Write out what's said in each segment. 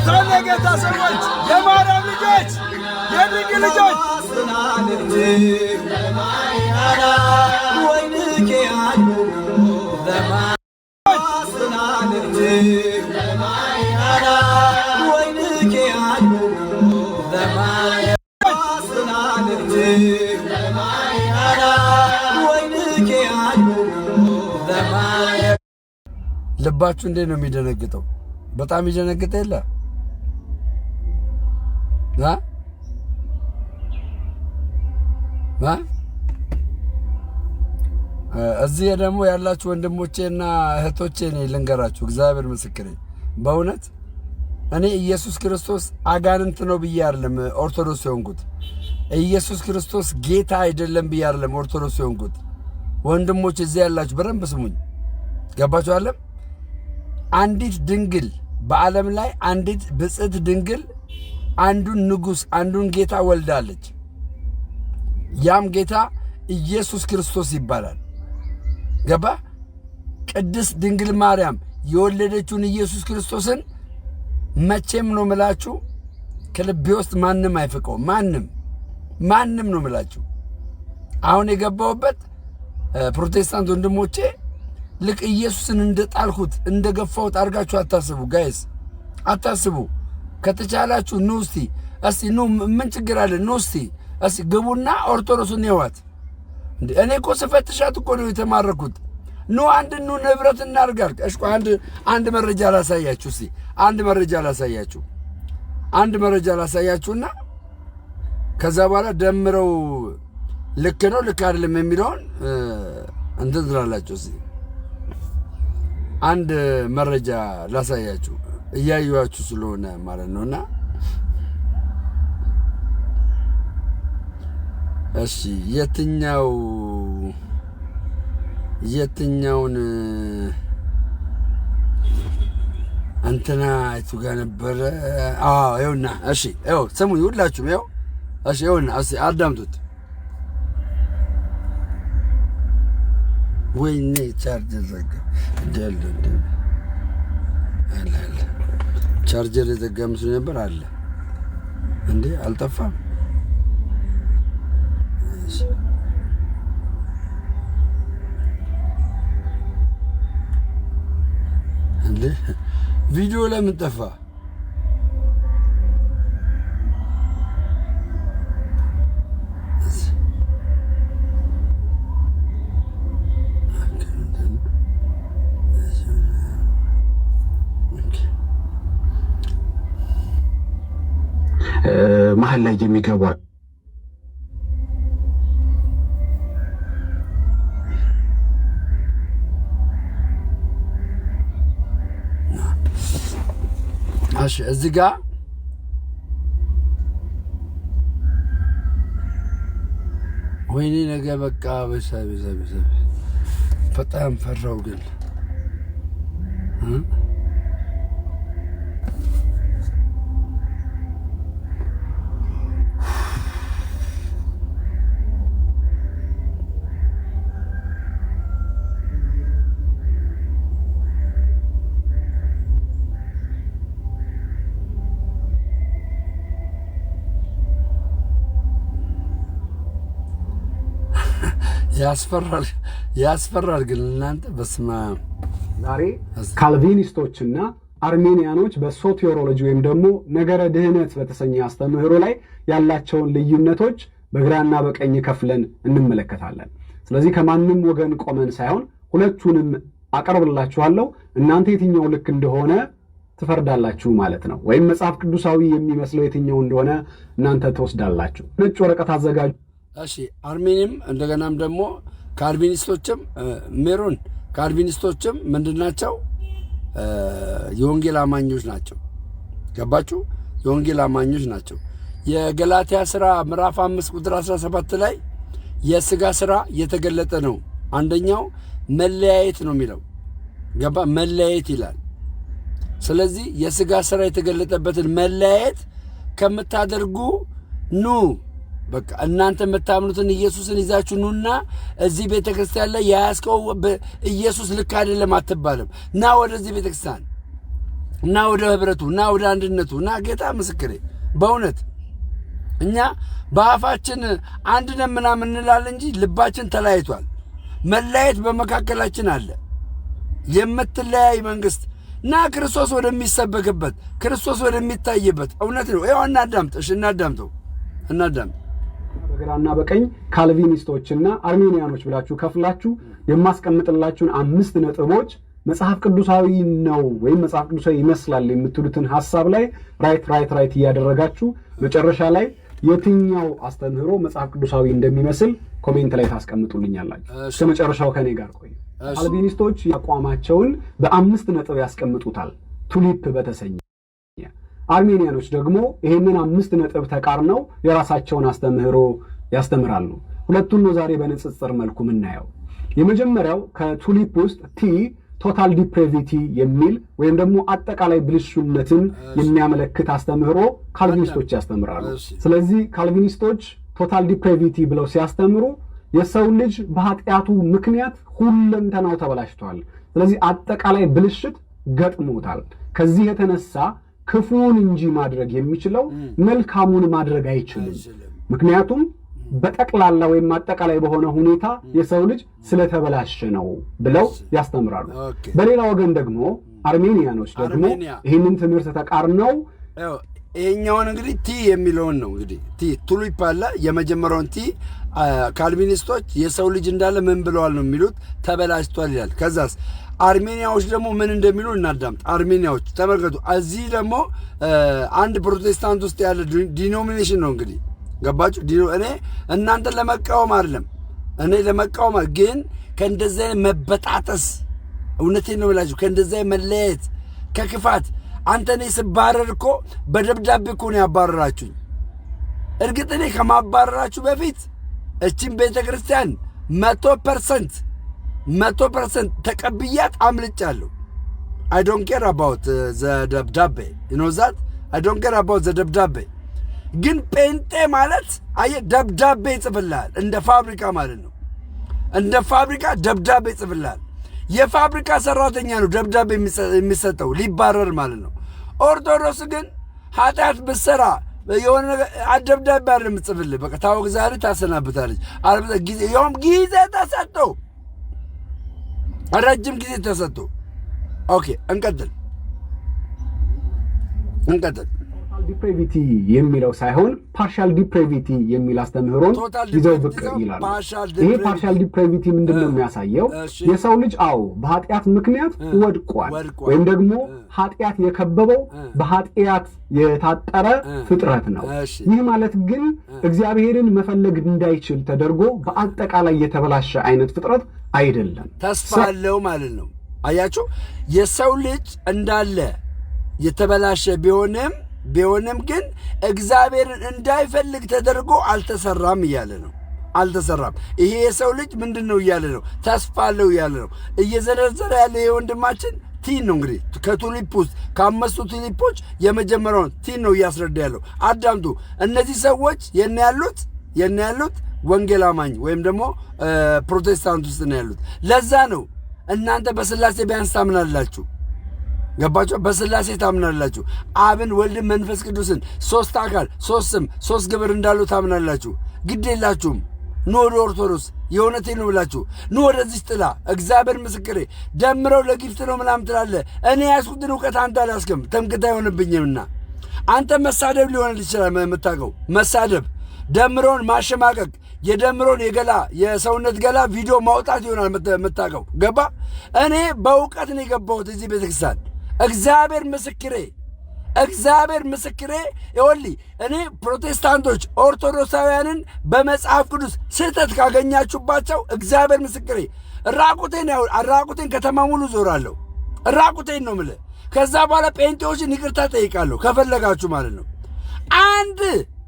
የታለ ጌታ ሰዎች የማርያም ልጆች የድንግል ልጆች ልባችሁ እንዴት ነው የሚደነግጠው? በጣም ይደነግጥ የለ እዚህ ደግሞ ያላችሁ ወንድሞቼና እህቶቼ ነኝ ልንገራችሁ፣ እግዚአብሔር ምስክሬ። በእውነት እኔ ኢየሱስ ክርስቶስ አጋንንት ነው ብዬ አይደለም ኦርቶዶክስ የሆንኩት። ኢየሱስ ክርስቶስ ጌታ አይደለም ብዬ አይደለም ኦርቶዶክስ የሆንኩት። ወንድሞች እዚህ ያላችሁ በደንብ ስሙኝ። ገባችሁ አለም? አንዲት ድንግል በዓለም ላይ አንዲት ብጽዕት ድንግል አንዱን ንጉሥ አንዱን ጌታ ወልዳለች። ያም ጌታ ኢየሱስ ክርስቶስ ይባላል። ገባ? ቅድስት ድንግል ማርያም የወለደችውን ኢየሱስ ክርስቶስን መቼም ነው ምላችሁ ከልቤ ውስጥ ማንም አይፍቀው። ማንም ነው ምላችሁ። አሁን የገባውበት ፕሮቴስታንት ወንድሞቼ ልክ ኢየሱስን እንደጣልኩት እንደገፋሁት አድርጋችሁ አታስቡ። ጋይስ አታስቡ። ከተቻላችሁ ኑ እስቲ ኑ፣ ምን ችግር አለ? ኑ እስቲ ግቡና ኦርቶዶክስን ይዋት። እኔ እኮ ስፈትሻት እኮ ነው የተማረኩት። ኑ ንብረት እናርጋር። እሺ አንድ መረጃ ላሳያችሁ። አንድ መረጃ ላሳያችሁና ከዛ በኋላ ደምረው ልክ ነው ልክ አይደለም የሚለውን እንትን ትላላችሁ። አንድ መረጃ ላሳያችሁ እያዩዋችሁ ስለሆነ ማለት ነውና፣ እሺ የትኛውን እንትና አይቱ ጋር ነበረ? ይኸውና፣ እሺ ይኸው ስሙኝ ሁላችሁም፣ ይኸው እሺ ይኸውና፣ እስኪ አዳምጡት። ወይኔ ቻርጀር ዘጋ እንዴ? አለ ቻርጀር የዘጋ ምስሉ ነበር አለ እንዴ? አልጠፋም እንዴ? ቪዲዮ ለምን ጠፋ? መሀል ላይ የሚገባ እሺ እዚህ ጋር ወይኔ ነገ በቃ በሰብ በጣም ፈራው ግን ያስፈራል ግን እናንተ በስማ ዛሬ ካልቪኒስቶችና አርሜኒያኖች በሶቴሮሎጂ ወይም ደግሞ ነገረ ድህነት በተሰኘ አስተምህሮ ላይ ያላቸውን ልዩነቶች በግራና በቀኝ ከፍለን እንመለከታለን። ስለዚህ ከማንም ወገን ቆመን ሳይሆን ሁለቱንም አቀርብላችኋለሁ። እናንተ የትኛው ልክ እንደሆነ ትፈርዳላችሁ ማለት ነው። ወይም መጽሐፍ ቅዱሳዊ የሚመስለው የትኛው እንደሆነ እናንተ ትወስዳላችሁ። ነጭ ወረቀት አዘጋጁ። እሺ አርሜኒም እንደገናም ደግሞ ካልቪኒስቶችም ሜሮን ካልቪኒስቶችም ምንድናቸው? የወንጌል አማኞች ናቸው። ገባችሁ? የወንጌል አማኞች ናቸው። የገላትያ ሥራ ምዕራፍ 5 ቁጥር 17 ላይ የሥጋ ሥራ የተገለጠ ነው። አንደኛው መለያየት ነው የሚለው። ገባ? መለያየት ይላል። ስለዚህ የሥጋ ሥራ የተገለጠበትን መለያየት ከምታደርጉ ኑ በቃ እናንተ የምታምኑትን ኢየሱስን ይዛችሁ ኑና እዚህ ቤተክርስቲያን ላይ ያስቀው ኢየሱስ ልክ አይደለም አትባልም። ና ወደዚህ ቤተክርስቲያን እና ወደ ህብረቱ እና ወደ አንድነቱ እና ጌታ ምስክሬ በእውነት እኛ በአፋችን አንድ ነን ምናምን እንላለን እንጂ ልባችን ተለያይቷል። መለያየት በመካከላችን አለ። የምትለያይ መንግስት እና ክርስቶስ ወደሚሰበክበት ክርስቶስ ወደሚታይበት እውነት ነው። ይኸው እናዳምጥ። እሺ እናዳምጥ። በግራና በቀኝ ካልቪኒስቶችና አርሜኒያኖች ብላችሁ ከፍላችሁ የማስቀምጥላችሁን 5 ነጥቦች መጽሐፍ ቅዱሳዊ ነው ወይም መጽሐፍ ቅዱሳዊ ይመስላል የምትሉትን ሐሳብ ላይ ራይት እያደረጋችሁ መጨረሻ ላይ የትኛው አስተምህሮ መጽሐፍ ቅዱሳዊ እንደሚመስል ኮሜንት ላይ ታስቀምጡልኛላችሁ። እስከመጨረሻው ከኔ ጋር ቆዩ። ካልቪኒስቶች ያቋማቸውን በ5 ነጥብ ያስቀምጡታል ቱሊፕ በተሰኘ። አርሜኒያኖች ደግሞ ይሄንን 5 ነጥብ ተቃርነው የራሳቸውን አስተምህሮ ያስተምራሉ። ሁለቱን ነው ዛሬ በንጽጽር መልኩ የምናየው። የመጀመሪያው ከቱሊፕ ውስጥ ቲ ቶታል ዲፕሬቪቲ የሚል ወይም ደግሞ አጠቃላይ ብልሹነትን የሚያመለክት አስተምህሮ ካልቪኒስቶች ያስተምራሉ። ስለዚህ ካልቪኒስቶች ቶታል ዲፕሬቪቲ ብለው ሲያስተምሩ የሰው ልጅ በኃጢአቱ ምክንያት ሁለንተናው ተበላሽቷል። ስለዚህ አጠቃላይ ብልሽት ገጥሞታል። ከዚህ የተነሳ ክፉን እንጂ ማድረግ የሚችለው መልካሙን ማድረግ አይችልም። ምክንያቱም በጠቅላላ ወይም አጠቃላይ በሆነ ሁኔታ የሰው ልጅ ስለተበላሸ ነው ብለው ያስተምራሉ። በሌላ ወገን ደግሞ አርሜኒያኖች ደግሞ ይህንን ትምህርት ተቃርነው ይሄኛውን እንግዲህ ቲ የሚለውን ነው እንግዲህ ቲ ቱሊፕ አለ። የመጀመሪያውን ቲ ካልቪኒስቶች የሰው ልጅ እንዳለ ምን ብለዋል ነው የሚሉት? ተበላሽቷል ይላል። ከዛስ አርሜኒያዎች ደግሞ ምን እንደሚሉ እናዳምጥ። አርሜኒያዎች ተመልከቱ። እዚህ ደግሞ አንድ ፕሮቴስታንት ውስጥ ያለ ዲኖሚኔሽን ነው እንግዲህ ገባችሁ? እኔ እናንተን ለመቃወም አይደለም፣ እኔ ለመቃወም ግን ከእንደዚህ አይነት መበጣጠስ እውነቴን ነው ብላችሁ ከእንደዚህ አይነት መለያየት ከክፋት አንተ እኔ ስባረር እኮ በደብዳቤ እኮ ነው ያባረራችሁኝ። እርግጥ እኔ ከማባረራችሁ በፊት እችን ቤተ ክርስቲያን 100% ተቀብያት አምልጫለሁ። I don't care about the ደብዳቤ you know that I don't care about the ደብዳቤ። ግን ጴንጤ ማለት አየህ ደብዳቤ ይጽፍልሃል፣ እንደ ፋብሪካ ማለት ነው። እንደ ፋብሪካ ደብዳቤ ይጽፍልሃል። የፋብሪካ ሰራተኛ ነው ደብዳቤ የሚሰጠው ሊባረር ማለት ነው። ኦርቶዶክስ ግን ኃጢአት ብትሰራ የሆነ ደብዳቤ አይደለም የምትጽፍልህ፣ በቃ ታወግዛለች፣ ታሰናብታለች። ያውም ጊዜ ተሰጥቶ ረጅም ጊዜ ተሰጥቶ። ኦኬ እንቀጥል። ዲፕሬቪቲ የሚለው ሳይሆን ፓርሻል ዲፕሬቪቲ የሚል አስተምህሮን ይዘው ብቅ ይላሉ። ይሄ ፓርሻል ዲፕሬቪቲ ምንድን ነው የሚያሳየው? የሰው ልጅ በኃጢአት ምክንያት ወድቋል፣ ወይም ደግሞ ኃጢአት የከበበው በኃጢአት የታጠረ ፍጥረት ነው። ይህ ማለት ግን እግዚአብሔርን መፈለግ እንዳይችል ተደርጎ በአጠቃላይ የተበላሸ አይነት ፍጥረት አይደለም። ተስፋ አለው ማለት ነው። አያችሁ፣ የሰው ልጅ እንዳለ የተበላሸ ቢሆንም ግን እግዚአብሔርን እንዳይፈልግ ተደርጎ አልተሰራም እያለ ነው። አልተሰራም። ይሄ የሰው ልጅ ምንድን ነው እያለ ነው? ተስፋ አለው እያለ ነው። እየዘረዘረ ያለ የወንድማችን ቲን ነው እንግዲህ ከቱሊፕ ውስጥ ከ5 ቱሊፖች የመጀመሪያውን ቲን ነው እያስረዳ ያለው። አዳምጡ። እነዚህ ሰዎች የነ ያሉት ወንጌል አማኝ ወይም ደግሞ ፕሮቴስታንት ውስጥ ነው ያሉት። ለዛ ነው እናንተ በስላሴ ቢያንስ ታምናላችሁ። ገባችሁ? በስላሴ ታምናላችሁ። አብን፣ ወልድን፣ መንፈስ ቅዱስን 3 አካል 3 ስም 3 ግብር እንዳሉ ታምናላችሁ። ግድ የላችሁም። ኑ ወደ ኦርቶዶክስ የእውነቴን ነው ብላችሁ ኑ ወደዚህ ጥላ። እግዚአብሔር ምስክሬ ደምረው ለጊፍት ነው ምናምን ትላለህ። እኔ ያስኩትን እውቀት አንተ አላስክም። ትምክህት አይሆንብኝምና አንተ መሳደብ ሊሆን ይችላል የምታውቀው መሳደብ፣ ደምረውን ማሸማቀቅ፣ የደምረውን የገላ የሰውነት ገላ ቪዲዮ ማውጣት ይሆናል የምታውቀው። ገባ? እኔ በእውቀት ነው የገባሁት እዚህ ቤተክርስቲያን። እግዚአብሔር ምስክሬ ይኸውልህ፣ እኔ ፕሮቴስታንቶች ኦርቶዶክሳውያንን በመጽሐፍ ቅዱስ ስህተት ካገኛችሁባቸው እግዚአብሔር ምስክሬ ራቁቴን ከተማ ሙሉ ዞራለሁ። ራቁቴን ነው የምልህ። ከዛ በኋላ ጴንጤዎችን ይቅርታ ጠይቃለሁ ከፈለጋችሁ ማለት ነው። አንድ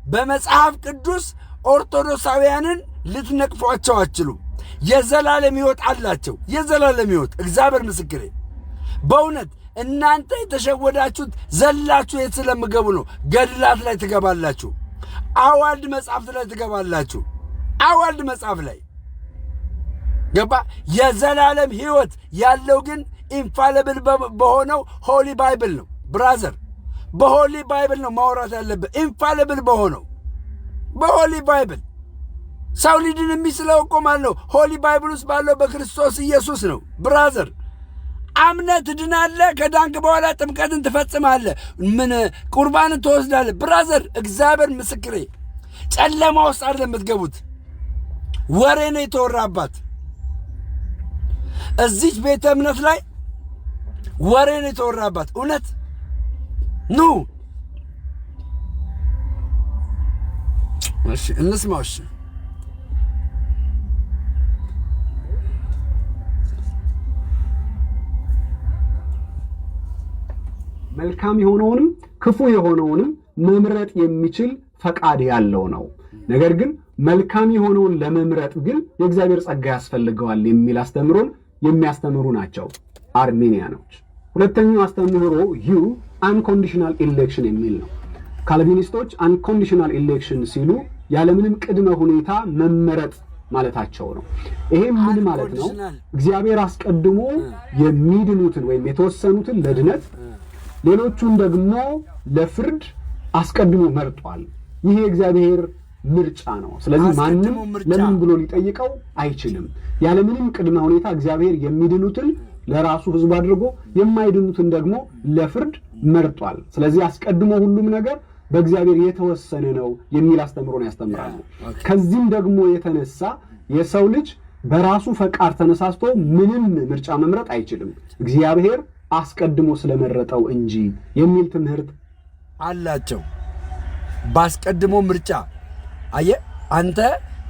በመጽሐፍ ቅዱስ ኦርቶዶክሳውያንን ልትነቅፏቸው አትችሉም። የዘላለም ሕይወት አላቸው። የዘላለም ሕይወት እግዚአብሔር ምስክሬ። በእውነት እናንተ የተሸወዳችሁት ዘላችሁ የት ስለምገቡ ነው? ገድላት ላይ ትገባላችሁ። አዋልድ መጽሐፍት ላይ ትገባላችሁ። አዋልድ መጽሐፍ ላይ ገባ። የዘላለም ሕይወት ያለው ግን ኢንፋሊብል በሆነው ሆሊ ባይብል ነው። ብራዘር። በሆሊ ባይብል ነው ማውራት ያለብህ፣ ኢንፋሊብል በሆነው በሆሊ ባይብል። ሰው ሊድን የሚስለው እኮ ማለት ነው ሆሊ ባይብል ውስጥ ባለው በክርስቶስ ኢየሱስ ነው ብራዘር። አምነህ ትድናለህ። ከዳንክ በኋላ ጥምቀትን ትፈጽማለህ። ምን ቁርባንን ትወስዳለህ ብራዘር። እግዚአብሔር ምስክሬ፣ ጨለማ ውስጥ አይደለም የምትገቡት። ወሬ ነው የተወራባት እዚች ቤተ እምነት ላይ ወሬ ነው የተወራባት። እውነት ኑ እሺ እንስማው። እሺ መልካም የሆነውንም ክፉ የሆነውንም መምረጥ የሚችል ፈቃድ ያለው ነው። ነገር ግን መልካም የሆነውን ለመምረጥ ግን የእግዚአብሔር ጸጋ ያስፈልገዋል የሚል አስተምሮን የሚያስተምሩ ናቸው አርሜኒያኖች። ሁለተኛው አስተምህሮ ዩ አንኮንዲሽናል ኢሌክሽን የሚል ነው። ካልቪኒስቶች አንኮንዲሽናል ኢሌክሽን ሲሉ ያለምንም ቅድመ ሁኔታ መመረጥ ማለታቸው ነው። ይሄ ምን ማለት ነው? እግዚአብሔር አስቀድሞ የሚድኑትን ወይም የተወሰኑትን ለድነት ሌሎቹን ደግሞ ለፍርድ አስቀድሞ መርጧል። ይሄ የእግዚአብሔር ምርጫ ነው። ስለዚህ ማንም ለምን ብሎ ሊጠይቀው አይችልም። ያለምንም ቅድመ ሁኔታ እግዚአብሔር የሚድኑትን ለራሱ ሕዝብ አድርጎ የማይድኑትን ደግሞ ለፍርድ መርጧል። ስለዚህ አስቀድሞ ሁሉም ነገር በእግዚአብሔር የተወሰነ ነው የሚል አስተምሮን ያስተምራሉ። ከዚህም ደግሞ የተነሳ የሰው ልጅ በራሱ ፈቃድ ተነሳስቶ ምንም ምርጫ መምረጥ አይችልም፣ እግዚአብሔር አስቀድሞ ስለመረጠው እንጂ የሚል ትምህርት አላቸው። ባስቀድሞ ምርጫ አየህ አንተ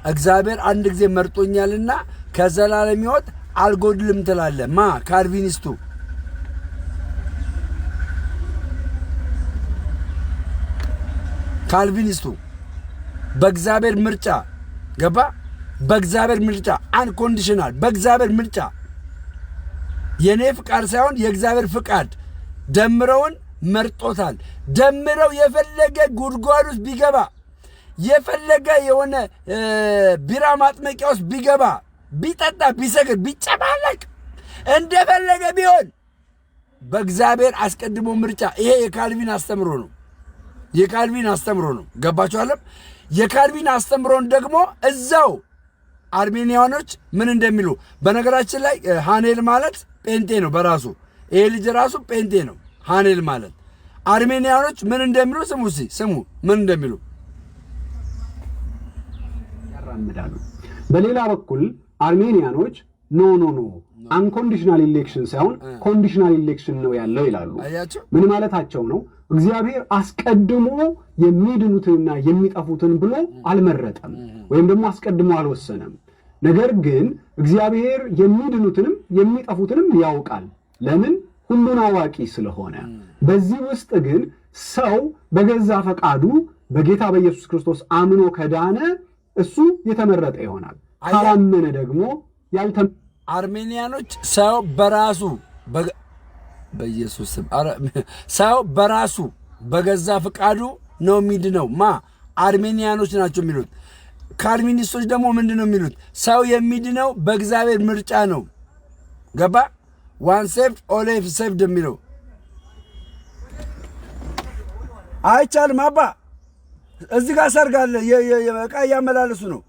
እግዚአብሔር አንድ ጊዜ መርጦኛልና ከዘላለም ሕይወት አልጎድልም ትላለህ። ማ ካልቪኒስቱ በእግዚአብሔር ምርጫ ገባ። በእግዚአብሔር ምርጫ አንኮንዲሽናል፣ በእግዚአብሔር ምርጫ የኔ ፍቃድ ሳይሆን የእግዚአብሔር ፍቃድ ደምረውን መርጦታል። ደምረው የፈለገ ጉድጓድ ውስጥ ቢገባ የፈለገ የሆነ ቢራ ማጥመቂያ ውስጥ ቢገባ ቢጠጣ ቢሰግድ ቢጨማለቅ እንደፈለገ ቢሆን በእግዚአብሔር አስቀድሞ ምርጫ። ይሄ የካልቪን አስተምሮ ነው። የካልቪን አስተምሮ ነው። ገባችኋለም? የካልቪን አስተምሮን ደግሞ እዛው አርሜኒያኖች ምን እንደሚሉ በነገራችን ላይ ሃኔል ማለት ጴንጤ ነው በራሱ። ይሄ ልጅ ራሱ ጴንጤ ነው። ሃኔል ማለት አርሜኒያኖች ምን እንደሚሉ ስሙ። ስሙ ምን እንደሚሉ ያራምዳሉ። በሌላ በኩል አርሜኒያኖች ኖ አንኮንዲሽናል ኢሌክሽን ሳይሆን ኮንዲሽናል ኢሌክሽን ነው ያለው ይላሉ። ምን ማለታቸው ነው? እግዚአብሔር አስቀድሞ የሚድኑትንና የሚጠፉትን ብሎ አልመረጠም ወይም ደግሞ አስቀድሞ አልወሰነም። ነገር ግን እግዚአብሔር የሚድኑትንም የሚጠፉትንም ያውቃል። ለምን? ሁሉን አዋቂ ስለሆነ። በዚህ ውስጥ ግን ሰው በገዛ ፈቃዱ በጌታ በኢየሱስ ክርስቶስ አምኖ ከዳነ እሱ የተመረጠ ይሆናል። ካላመነ ደግሞ አርሜኒያኖች ሰው በራሱ በኢየሱስ ስም ሰው በራሱ በገዛ ፈቃዱ ነው የሚድነው። ማ አርሜኒያኖች ናቸው የሚሉት። ካልቪኒስቶች ደግሞ ምንድን ነው የሚሉት? ሰው የሚድነው በእግዚአብሔር ምርጫ ነው። ገባ? ዋን ሴቭድ ኦል ሴቭድ የሚለው አይቻልም። አባ እዚህ ጋር ሰርግ አለ። ዕቃ እያመላለሱ ነው።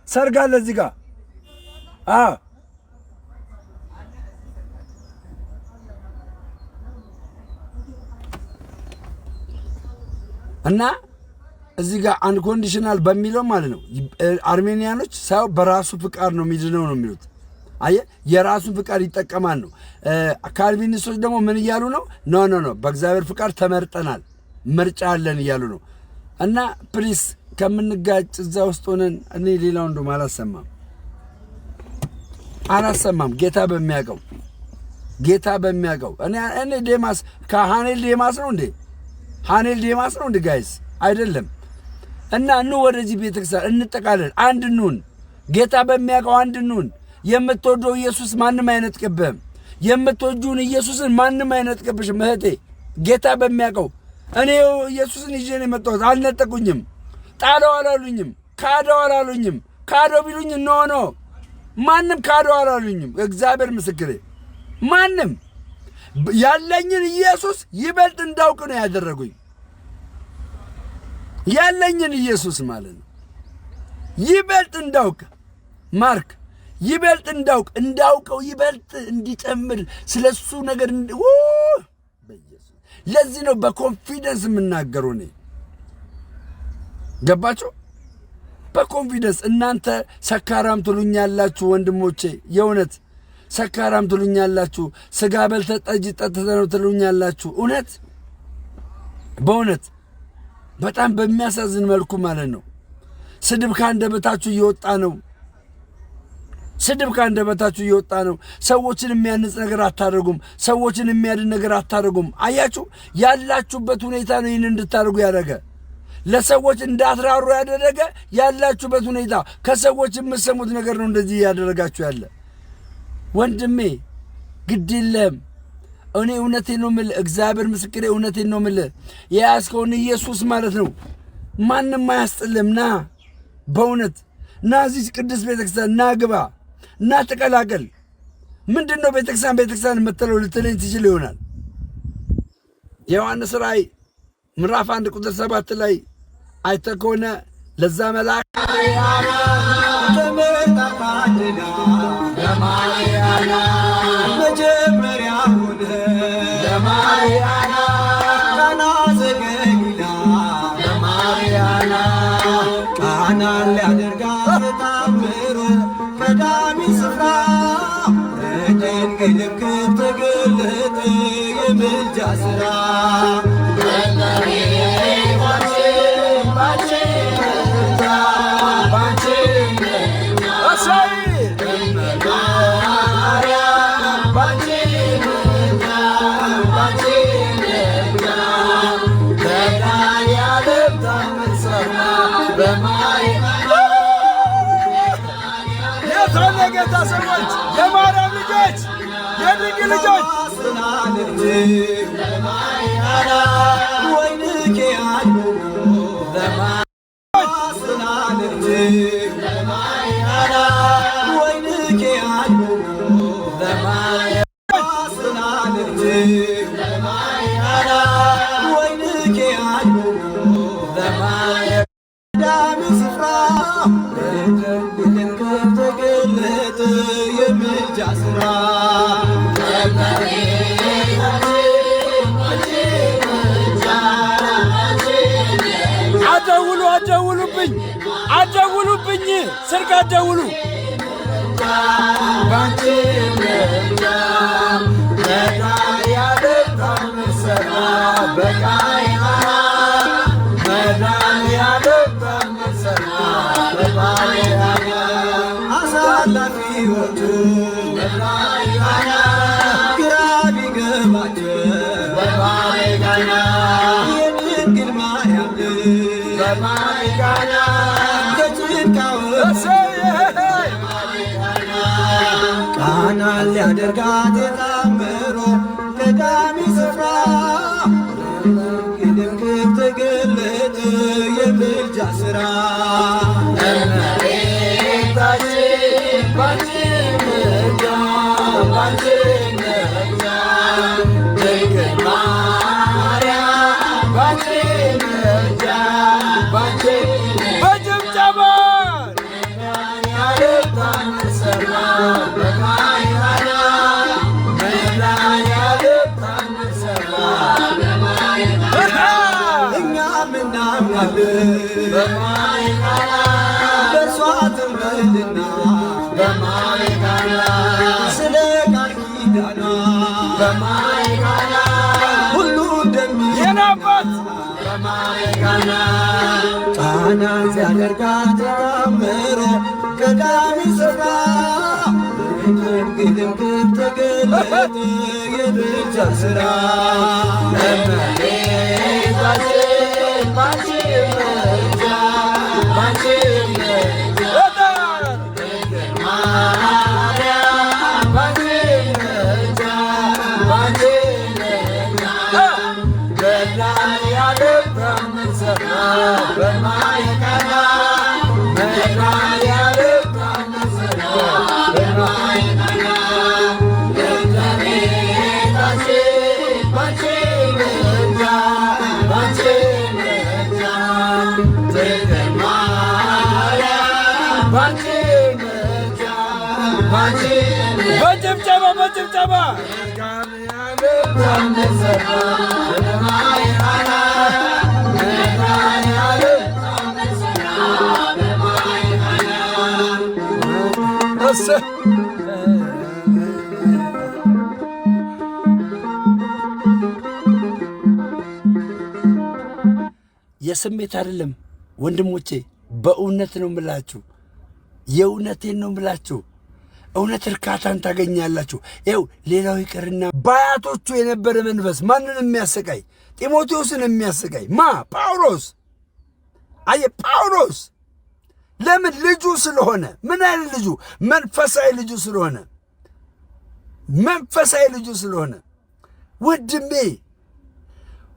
ሰርግ አለ እዚህ ጋር እና እዚህ ጋር አንኮንዲሽናል በሚለው ማለት ነው አርሜኒያኖች ሰው በራሱ ፍቃድ ነው የሚድነው ነው የሚሉት። አየህ የራሱን ፍቃድ ይጠቀማል ነው። ካልቪኒስቶች ደግሞ ምን እያሉ ነው? ኖ በእግዚአብሔር ፍቃድ ተመርጠናል፣ ምርጫ አለን እያሉ ነው። እና ፕሊስ ከምንጋጭ እዛ ውስጥ ሆነን እኔ ሌላው እንደውም አላሰማም ጌታ በሚያውቀው እኔ ዴማስ ከሃኔል ዴማስ ነው እንዴ? ሃኔል ዴማስ ነው እንዴ? ጋይስ አይደለም። እና ወደዚህ ቤተክርስቲያን እንጠቃለን፣ አንድ እንሁን። ጌታ በሚያውቀው አንድ እንሁን። የምትወደው ኢየሱስ ማንም አይነጥቅብህም። የምትወጁን ኢየሱስን ማንም አይነጥቅብሽም እህቴ። ጌታ በሚያውቀው እኔ ኢየሱስን ይዤ ነው የመጣሁት። አልነጠቁኝም፣ ጣለው አላሉኝም፣ ካደው አላሉኝም። ካደው ቢሉኝ ማንም ካደው አላሉኝም። እግዚአብሔር ምስክሬ። ማንም ያለኝን ኢየሱስ ይበልጥ እንዳውቅ ነው ያደረጉኝ። ያለኝን ኢየሱስ ማለት ነው ይበልጥ እንዳውቅ ማርክ ይበልጥ እንዳውቀው ይበልጥ እንዲጨምር ስለሱ ነገር በኢየሱስ። ለዚህ ነው በኮንፊደንስ የምናገረው እኔ። ገባችሁ? በኮንፊደንስ እናንተ ሰካራም ትሉኛላችሁ ወንድሞቼ፣ የእውነት ሰካራም ትሉኛላችሁ፣ ስጋ በልተ ጠጅ ጠጥተ ነው ትሉኛላችሁ። እውነት በእውነት በጣም በሚያሳዝን መልኩ ማለት ነው። ስድብ ከአንደበታችሁ እየወጣ ነው። ስድብ ከአንደበታችሁ እየወጣ ነው። ሰዎችን የሚያንጽ ነገር አታደርጉም። ሰዎችን የሚያድን ነገር አታደርጉም። አያችሁ፣ ያላችሁበት ሁኔታ ነው ይህን እንድታደርጉ ያደረገ። ለሰዎች እንዳትራሩ ያደረገ ያላችሁበት ሁኔታ፣ ከሰዎች የምትሰሙት ነገር ነው እንደዚህ ያደረጋችሁ ያለ። ወንድሜ ግድ የለም። እኔ እውነቴን ነው የምልህ፣ እግዚአብሔር ምስክሬ፣ እውነቴን ነው የምልህ። የያዝከውን ኢየሱስ ማለት ነው ማንም አያስጥልም። ና በእውነት ና፣ እዚህ ቅዱስ ቤተክርስቲያን ና፣ ግባ፣ ና ተቀላቀል። ምንድን ነው ቤተክርስቲያን የምትለው ልትለኝ ትችል ይሆናል። የዮሐንስ ራእይ ምዕራፍ 1 ቁጥር 7 ላይ አይተህ ከሆነ ለዛ መልአክ የጌታ ሰዎች፣ የማርያም ልጆች፣ የድንግል ልጆች አደውሉብኝ፣ ስልክ አደውሉ። ቃናን ሊያደርጋት የታምሮ ቀዳሚ ስፍራ የድንግል ተገለጠ የምልጃ ሥራ እመቤታችን ባንቺ ምልጃ ባንቺ ምልጃ ድንግል ማርያም ባንቺ ምልጃ ባንቺ በጭብጨባ በእርሷ ትምልና ስለ ቃል ኪዳኗ ሁሉ እንደሚናባት ቃናን ሲያደርጋት ታምሮ ቀዳሚ ስፍራ ድንግል ተገለጠ የምልጃ ሥራ እመቤታችን ባንቺ ምልጃ ባንቺ ምልጃ ድንግል ማርያም ባንቺ ምልጃ ባንቺ ምልጃ መድኃኒዓለም ታምር በማይቀና መድኃኒዓለም ታምር በማይቀና በጭብጨባ በጭብጨባ የስሜት አይደለም ወንድሞቼ፣ በእውነት ነው የምላችሁ። የእውነቴን ነው የምላችሁ። እውነት እርካታን ታገኛላችሁ። ይኸው ሌላው ይቅርና በአያቶቹ የነበረ መንፈስ ማንን የሚያሰቃይ? ጢሞቴዎስን የሚያሰቃይ ጳውሎስ። ጳውሎስ ለምን? ልጁ ስለሆነ። ምን አይነት ልጁ? መንፈሳዊ ልጁ ስለሆነ። መንፈሳዊ ልጁ ስለሆነ።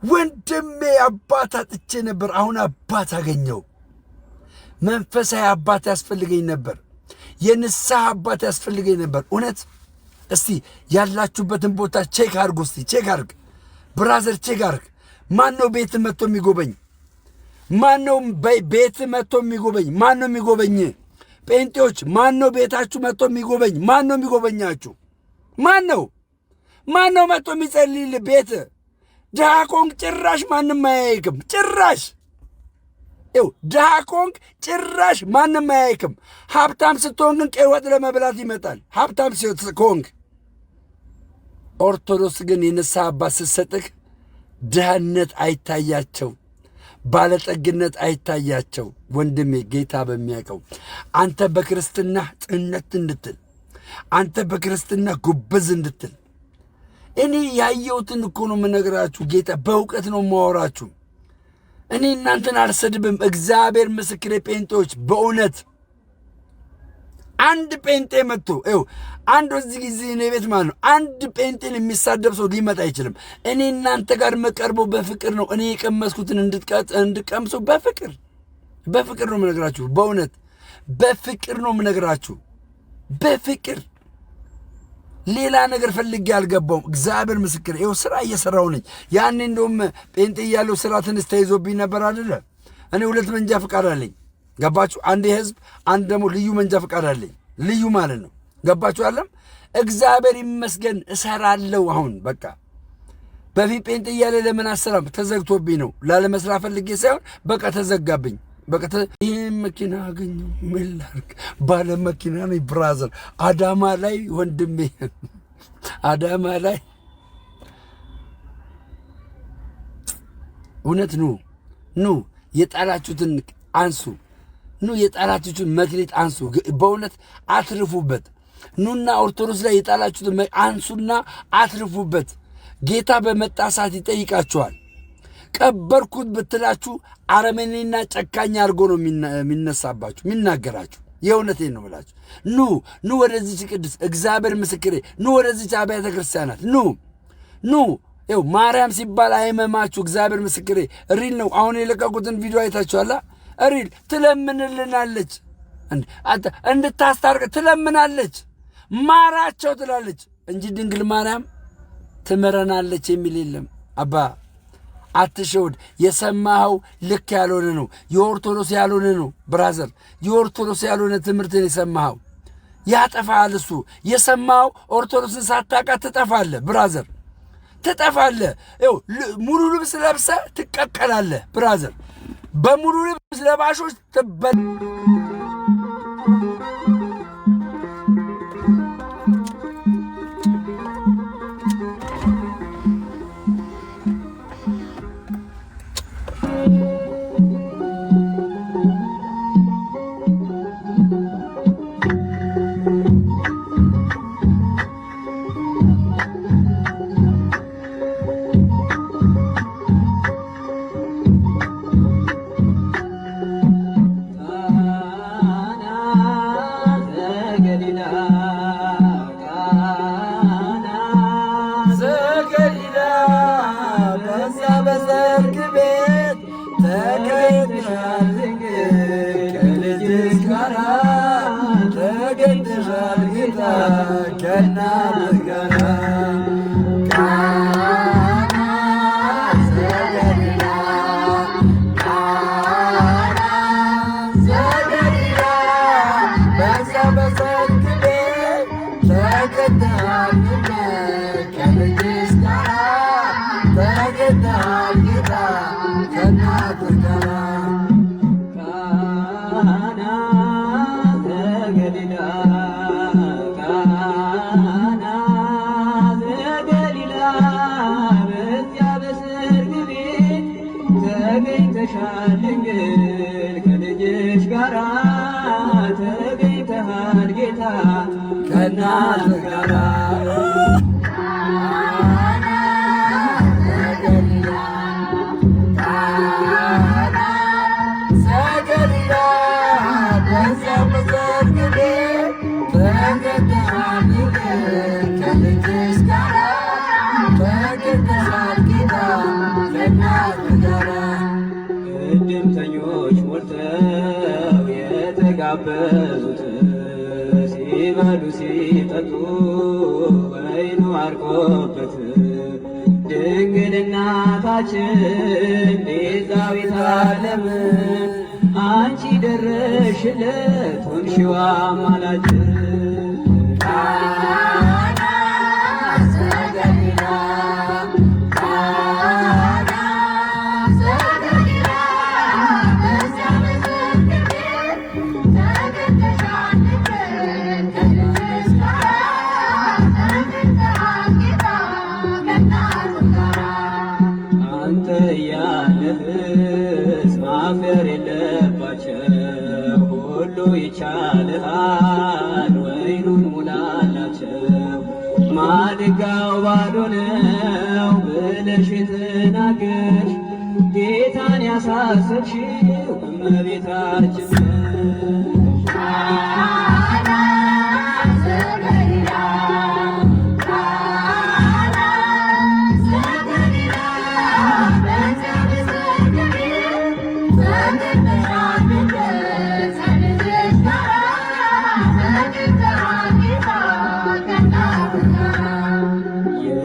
ወንድሜ አባት አጥቼ ነበር፣ አሁን አባት አገኘው። መንፈሳዊ አባት ያስፈልገኝ ነበር። የንስሐ አባት ያስፈልገኝ ነበር። እውነት እስቲ ያላችሁበትን ቦታ ቼክ አርጉ። እስቲ ቼክ አርግ ብራዘር፣ ቼክ አርግ። ማን ነው ቤት መጥቶ የሚጎበኝ? ማን ነው ቤት መጥቶ የሚጎበኝ? ማን ነው የሚጎበኝ? ጴንጤዎች ማን ነው ቤታችሁ መጥቶ የሚጎበኝ? ማን ነው የሚጎበኛችሁ? ማን ነው መጥቶ የሚጸልይል ቤት? ድሃ ኮንክ ጭራሽ ማንም አያይክም። ጭራሽ ድሃ ኮንክ ጭራሽ ማንም አያይክም። ሀብታም ስትሆን ግን ቀይ ወጥ ለመብላት ይመጣል። ሀብታም ኮንክ። ኦርቶዶክስ ግን የንስሐ አባት ስትሰጥህ ድህነት አይታያቸው፣ ባለጠግነት አይታያቸው። ወንድሜ ጌታ በሚያውቀው አንተ በክርስትና ጥነት እንድትል፣ አንተ በክርስትና ጉብዝ እንድትል። እኔ ያየሁትን እኮ ነው የምነግራችሁ። ጌታ በእውቀት ነው የማወራችሁ። እኔ እናንተን አልሰድብም። እግዚአብሔር ምስክሬ። ጴንጤዎች በእውነት አንድ ጴንጤ መጥቶ አንድ በዚህ ጊዜ እኔ ቤት ማለት ነው አንድ ጴንጤን የሚሳደብ ሰው ሊመጣ አይችልም። እኔ እናንተ ጋር መቀርበው በፍቅር ነው። እኔ የቀመስኩትን እንድቀምሱ በፍቅር ነው የምነግራችሁ። በእውነት በፍቅር ነው የምነግራችሁ። በፍቅር ሌላ ነገር ፈልጌ አልገባውም። እግዚአብሔር ምስክር። ስራ እየሰራው ነኝ። ያኔ እንደውም ጴንጤ እያለሁ ስራ ትንሽ ተይዞብኝ ነበር አይደለ? እኔ 2 መንጃ ፈቃድ አለኝ። ገባችሁ? አንድ የህዝብ አንድ ደግሞ ልዩ መንጃ ፈቃድ አለኝ። ልዩ ማለት ነው። ገባችሁ? አለም እግዚአብሔር ይመስገን እሰራለሁ። አሁን በቃ በፊት ጴንጤ እያለ ለምን አሰራም? ተዘግቶብኝ ነው። ላለመስራት ፈልጌ ሳይሆን በቃ ተዘጋብኝ። በቃ ይህን መኪና አገኘው። ምን ላድርግ? ባለ መኪና ነኝ ብራዘር። አዳማ ላይ ወንድሜ፣ አዳማ ላይ እውነት ኑ የጣላችሁትን አንሱ። የጣላችሁትን መክሊት አንሱ። በእውነት አትርፉበት። ኑና ኦርቶዶክስ ላይ የጣላችሁትን አንሱና አትርፉበት። ጌታ በመጣ ሰዓት ይጠይቃችኋል። ቀበርኩት ብትላችሁ አረመኔና ጨካኝ አድርጎ ነው የሚነሳባችሁ የሚናገራችሁ። የእውነቴን ነው ብላችሁ ኑ ወደዚች ቅድስ እግዚአብሔር ምስክሬ፣ ኑ ወደዚች አብያተ ክርስቲያናት ኑ። ማርያም ሲባል አይመማችሁ። እግዚአብሔር ምስክሬ። ሪል ነው። አሁን የለቀቁትን ቪዲዮ አይታችኋላ። ሪል ትለምንልናለች፣ እንድታስታርቅ ትለምናለች፣ ማራቸው ትላለች እንጂ ድንግል ማርያም ትምረናለች የሚል የለም። አባ አትሸውድ። የሰማኸው ልክ ያልሆነ ነው። የኦርቶዶክስ ያልሆነ ነው ብራዘር። የኦርቶዶክስ ያልሆነ ትምህርትን የሰማኸው ያጠፋል። እሱ የሰማኸው ኦርቶዶክስን ሳታውቃት ትጠፋለህ ብራዘር፣ ትጠፋለህ። ሙሉ ልብስ ለብሰህ ትቀቀላለህ ብራዘር። በሙሉ ልብስ ለባሾች ጌታ ከእናቱ ጋር ቃና ዘገሊላ ቃና ዘገሊላ በዚያ በሰርግ ቤት ተገኝተሻል ድንግል ከልጅሽ ጋራ ተገኝተሃል ጌታ ከእናቱ ጋር እድምተኞች ሞልተው የተጋበዙት ሲበሉ ሲጠጡ ወይኑ አርቆበት ድንግል እናታችን ቤዛዊተ ዓለም አንቺ ደረሽለት ሆንሽው አማላጅ ማፍር የለባቸው ሁሉ ይቻልሃል ወይኑን ሙላላቸው ማድጋው ባዶ ነው ብለሽ የተናገርሽ ጌታን ያሳሰብሽው እመቤታችን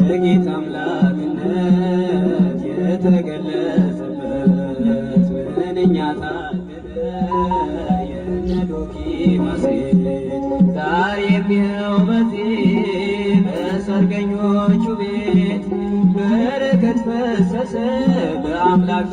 የጌታ አምላክነት የተገለጸበት ምንኛ ታደለ የነ ዶኪማስ ዛሬም ይኸው በዚህ በሰርገኞቹ ቤት በረከት ፈሰሰ በአምላክ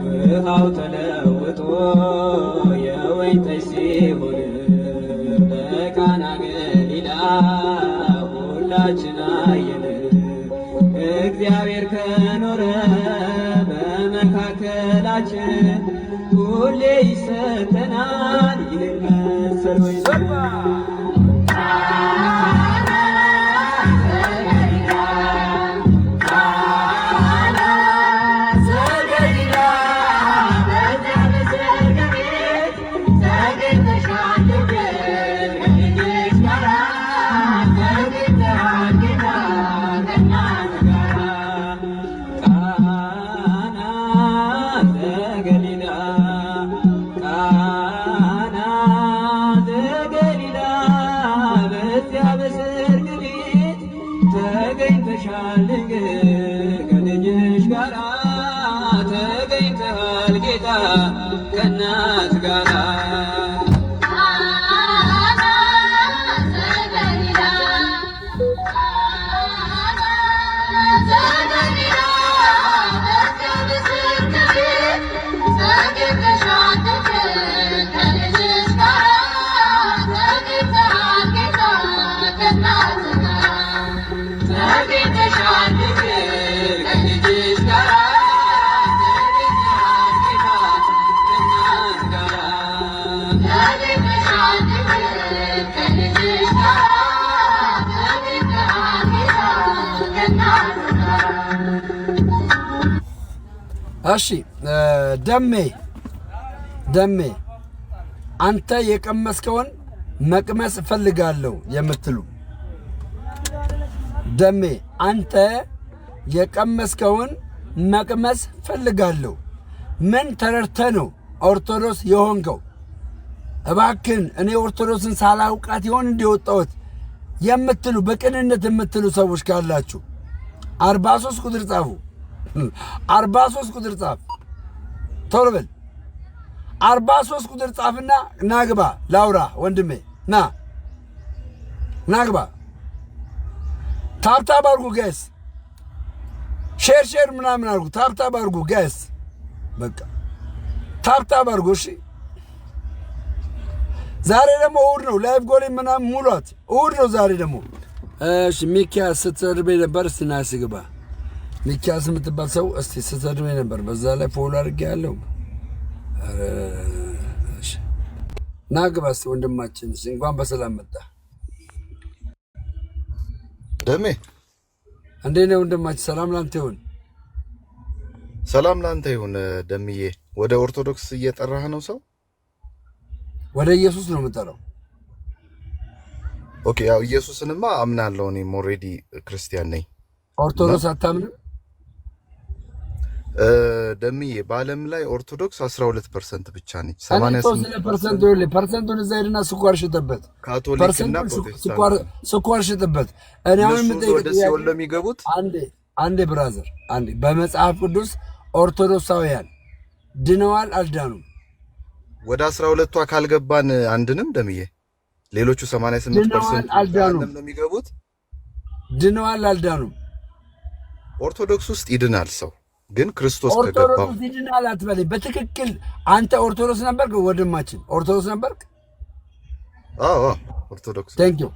ውሃው ተለውጦ የወይን ጠጅ ሲሆን በቃና ገሊላ ሁላችን አየን። እግዚአብሔር ከኖረ በመካከላችን ሁሌ ይሰጠናል ይህን መሰል ወይን ተገኝተሻል ከልጅሽ ጋራ ተገኝተሃል ጌታ ከእናት ጋራ እሺ ደሜ አንተ የቀመስከውን መቅመስ እፈልጋለሁ የምትሉ ደሜ አንተ የቀመስከውን መቅመስ እፈልጋለሁ ምን ተረድተህ ነው ኦርቶዶክስ የሆንከው? እባክን እኔ ኦርቶዶክስን ሳላውቃት ይሆን እንዲወጣሁት የምትሉ በቅንነት የምትሉ ሰዎች ካላችሁ 43 ቁጥር ጻፉ። 43 ቁጥር ጻፍ፣ ቶሎ በል 43 ቁጥር ጻፍና ናግባ ላውራ ወንድሜ ናግባ። ታብታብ አድርጉ ጋይስ፣ ሼር ምናምን አድርጉ፣ ታብታብ አድርጉ ጋይስ፣ በቃ ታብታብ አድርጉ። እሺ ዛሬ ደግሞ እሑድ ነው። ላይቭ ጎሌ ምናምን ሙሏት፣ እሑድ ነው ዛሬ ደግሞ። እሺ ሚኪያስ ስትሰድበኝ ነበር። እስቲ ና ስግባ። ሚኪያስ የምትባል ሰው እስቲ ስትሰድበኝ ነበር፣ በዛ ላይ ፎሎ አድርጌያለሁ። እሺ ና ግባ እስቲ ወንድማችን። እሺ እንኳን በሰላም መጣ። ደሜ እንዴት ነው ወንድማችን? ሰላም ላንተ ይሁን። ሰላም ላንተ ይሁን ደምዬ። ወደ ኦርቶዶክስ እየጠራህ ነው ሰው? ወደ ኢየሱስ ነው የምጠራው። ኦኬ ያው ኢየሱስንማ አምናለሁ፣ እኔም ኦልሬዲ ክርስቲያን ነኝ። ኦርቶዶክስ አታምንም? ደምዬ በዓለም ላይ ኦርቶዶክስ 12% ብቻ ነች። 88% ይኸውልህ፣ ፐርሰንቱን እዛ ሄድና ስኳር ሽጥበት፣ ካቶሊክና ፕሮቴስታንት ስኳር ሽጥበት። እኔ አሁን የምጠይቅህ ወደ ሲኦል ለሚገቡት አንዴ ብራዘር፣ አንዴ በመጽሐፍ ቅዱስ ኦርቶዶክሳውያን ድነዋል አልዳኑም? ወደ 12ቱ አካል ገባን አንድንም ደምዬ፣ ሌሎቹ 88% አልዳኑም ነው የሚገቡት። ድነዋል አልዳኑም? ኦርቶዶክስ ውስጥ ይድናል ሰው ግን ክርስቶስ ከገባው ኦርቶዶክስ ይድናል አትበለኝ። በትክክል አንተ ኦርቶዶክስ ነበርክ ወንድማችን? ኦርቶዶክስ ነበርክ? አዎ ኦርቶዶክስ። ቴንክ ዩ።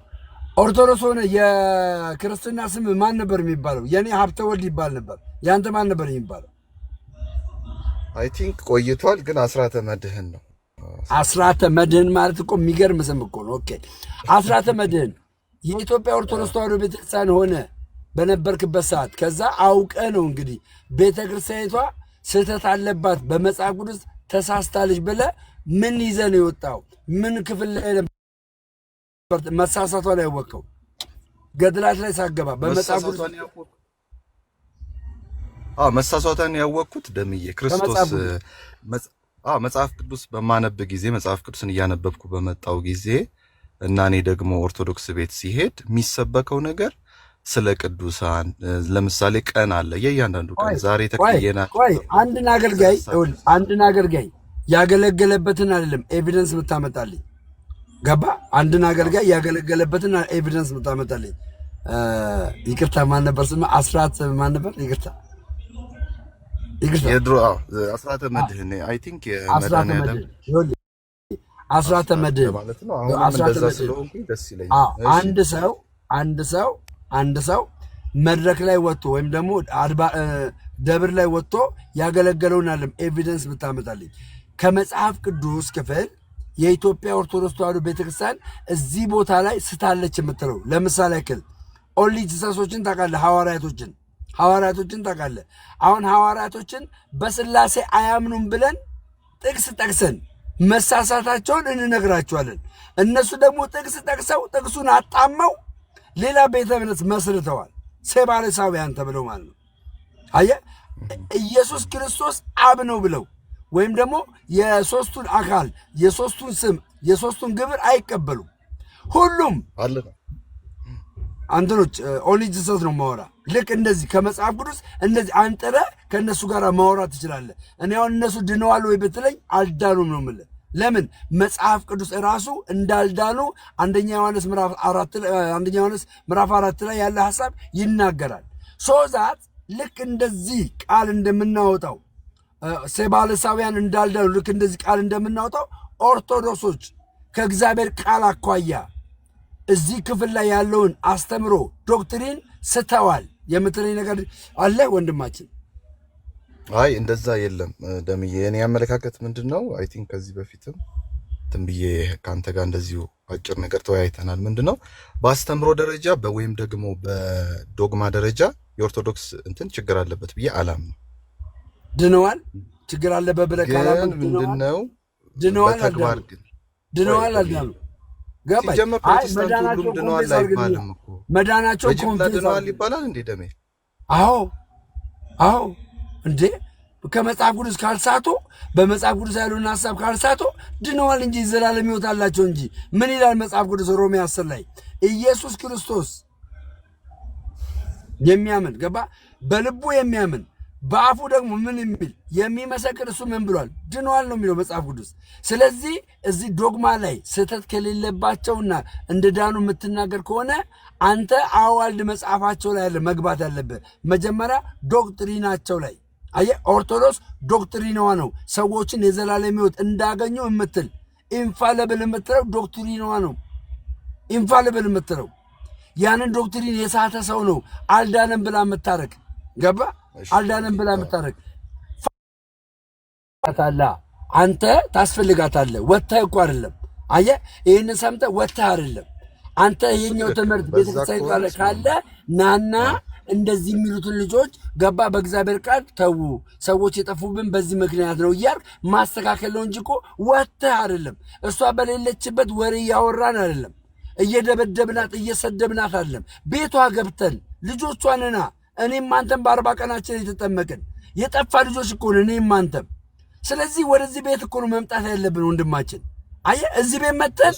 ኦርቶዶክስ ሆነ የክርስትና ስም ማን ነበር የሚባለው? የኔ ሀብተ ወልድ ይባል ነበር። ያንተ ማን ነበር የሚባለው? አይ ቲንክ ቆይቷል፣ ግን አስራተ መድህን ነው። አስራተ መድህን ማለት እኮ የሚገርም ስም እኮ ነው። ኦኬ አስራተ መድህን የኢትዮጵያ ኦርቶዶክስ ተዋሕዶ ቤተክርስቲያን ሆነ በነበርክበት ሰዓት ከዛ አውቀ ነው እንግዲህ ቤተክርስቲያኒቷ ስህተት አለባት በመጽሐፍ ቅዱስ ተሳስታለች ብለህ ምን ይዘህ ነው የወጣው? ምን ክፍል ላይ ነበር መሳሳቷን ያወቀው? ገድላት ላይ ሳገባ በመጽሐፍ ቅዱስ መሳሳቷን ያወቅኩት ደምዬ ክርስቶስ መጽሐፍ ቅዱስ በማነብ ጊዜ መጽሐፍ ቅዱስን እያነበብኩ በመጣው ጊዜ እና እኔ ደግሞ ኦርቶዶክስ ቤት ሲሄድ የሚሰበከው ነገር ስለ ቅዱሳን ለምሳሌ ቀን አለ፣ የእያንዳንዱ ቀን ዛሬ ተቀየና አንድን አገልጋይ ያገለገለበትን አይደለም ኤቪደንስ የምታመጣልኝ። ገባ? አንድን አገልጋይ ያገለገለበትን ኤቪደንስ የምታመጣልኝ። ይቅርታ ማን ነበር ስም? አስራት ማን ነበር? ይቅርታ የድሮ አስራተ መድህን አይ ቲንክ የመድህን አስራተ መድህን ማለት ነው። አሁን እንደዛ ስለሆንኩኝ ደስ ይለኛል። አንድ ሰው መድረክ ላይ ወጥቶ ወይም ደግሞ ደብር ላይ ወጥቶ ያገለገለውን አለም ኤቪደንስ ብታመጣልኝ ከመጽሐፍ ቅዱስ ክፍል የኢትዮጵያ ኦርቶዶክስ ተዋሕዶ ቤተክርስቲያን እዚህ ቦታ ላይ ስታለች የምትለው ለምሳሌ ያክል ኦንሊ ጂሰሶችን ታውቃለህ? ሐዋርያቶችን ታውቃለህ? አሁን ሐዋርያቶችን በስላሴ አያምኑም ብለን ጥቅስ ጠቅሰን መሳሳታቸውን እንነግራቸዋለን። እነሱ ደግሞ ጥቅስ ጠቅሰው ጥቅሱን አጣመው ሌላ ቤተ እምነት መስርተዋል። ሴባልሳውያን ተብለው ማለት ነው። አየህ፣ ኢየሱስ ክርስቶስ አብ ነው ብለው ወይም ደግሞ የሶስቱን አካል የሶስቱን ስም የሶስቱን ግብር አይቀበሉም። ሁሉም አንተኖች ኦንሊ ጂሰስ ነው ማወራ። ልክ እንደዚህ ከመጽሐፍ ቅዱስ እንደዚህ አንጥረ ከእነሱ ጋር ማወራት ትችላለህ። እኔ አሁን እነሱ ድነዋል ወይ ብትለኝ አልዳኑም ነው የምልህ። ለምን? መጽሐፍ ቅዱስ ራሱ እንዳልዳኑ አንደኛ ዮሐንስ ምዕራፍ 4 ላይ ያለ ሐሳብ ይናገራል። ሶዛት ልክ እንደዚህ ቃል እንደምናወጣው ሴባልሳውያን እንዳልዳኑ ልክ እንደዚህ ቃል እንደምናወጣው ኦርቶዶክሶች ከእግዚአብሔር ቃል አኳያ እዚህ ክፍል ላይ ያለውን አስተምሮ ዶክትሪን ስተዋል የምትለኝ ነገር አለ ወንድማችን? አይ እንደዛ የለም ደምዬ። የኔ አመለካከት ምንድነው? አይ ቲንክ ከዚህ በፊትም ትንብዬ ካንተ ጋር እንደዚሁ አጭር ነገር ተወያይተናል። ምንድነው በአስተምሮ ደረጃ ወይም ደግሞ በዶግማ ደረጃ የኦርቶዶክስ እንትን ችግር አለበት ብዬ አላምንም። ድነዋል ችግር አለበት ብለህ ካላምን ምንድነው ድነዋል አልዳኑ ገባኝ። ፕሮቴስታንት ሁሉም ድነዋል አይባልም እኮ መዳናቸው ድነዋል ይባላል እንዴ ደሜ? አዎ እንዴ ከመጽሐፍ ቅዱስ ካልሳቱ በመጽሐፍ ቅዱስ ያለውን ሐሳብ ካልሳቱ ድነዋል እንጂ ዘላለም ሕይወት አላቸው እንጂ። ምን ይላል መጽሐፍ ቅዱስ ሮሜ 10 ላይ ኢየሱስ ክርስቶስ የሚያምን ገባ በልቡ የሚያምን በአፉ ደግሞ ምን የሚል የሚመሰክር እሱ ምን ብሏል? ድነዋል ነው የሚለው መጽሐፍ ቅዱስ። ስለዚህ እዚህ ዶግማ ላይ ስህተት ከሌለባቸውና እንደ ዳኑ የምትናገር ከሆነ አንተ አዋልድ መጽሐፋቸው ላይ ያለ መግባት ያለብህ መጀመሪያ ዶክትሪናቸው ላይ አየህ። ኦርቶዶክስ ዶክትሪናዋ ነው ሰዎችን የዘላለም ሕይወት እንዳገኙ የምትል ኢንፋሊብል የምትለው ዶክትሪናዋ ነው። ኢንፋሊብል የምትለው ያንን ዶክትሪን የሳተ ሰው ነው አልዳንም ብላ የምታረግ ገባ አልዳንም ብላ የምታረግ ታላ አንተ ታስፈልጋታለህ። ወጥተህ እኮ አይደለም አየህ፣ ይህንን ሰምተህ ወጥተህ አይደለም አንተ። ይሄኛው ትምህርት ቤተክርስቲያን ካለ ናና እንደዚህ የሚሉትን ልጆች ገባ በእግዚአብሔር ቃል ተዉ፣ ሰዎች የጠፉብን በዚህ ምክንያት ነው እያልክ ማስተካከል ነው እንጂ እኮ ወጥተህ አይደለም። እሷ በሌለችበት ወሬ እያወራን አይደለም፣ እየደበደብናት እየሰደብናት አይደለም። ቤቷ ገብተን ልጆቿንና እኔም አንተም በ40 ቀናችን የተጠመቅን የጠፋ ልጆች እኮ ነን እኔም አንተም። ስለዚህ ወደዚህ ቤት እኮ ነው መምጣት ያለብን ወንድማችን። አየህ እዚህ ቤት መጥተን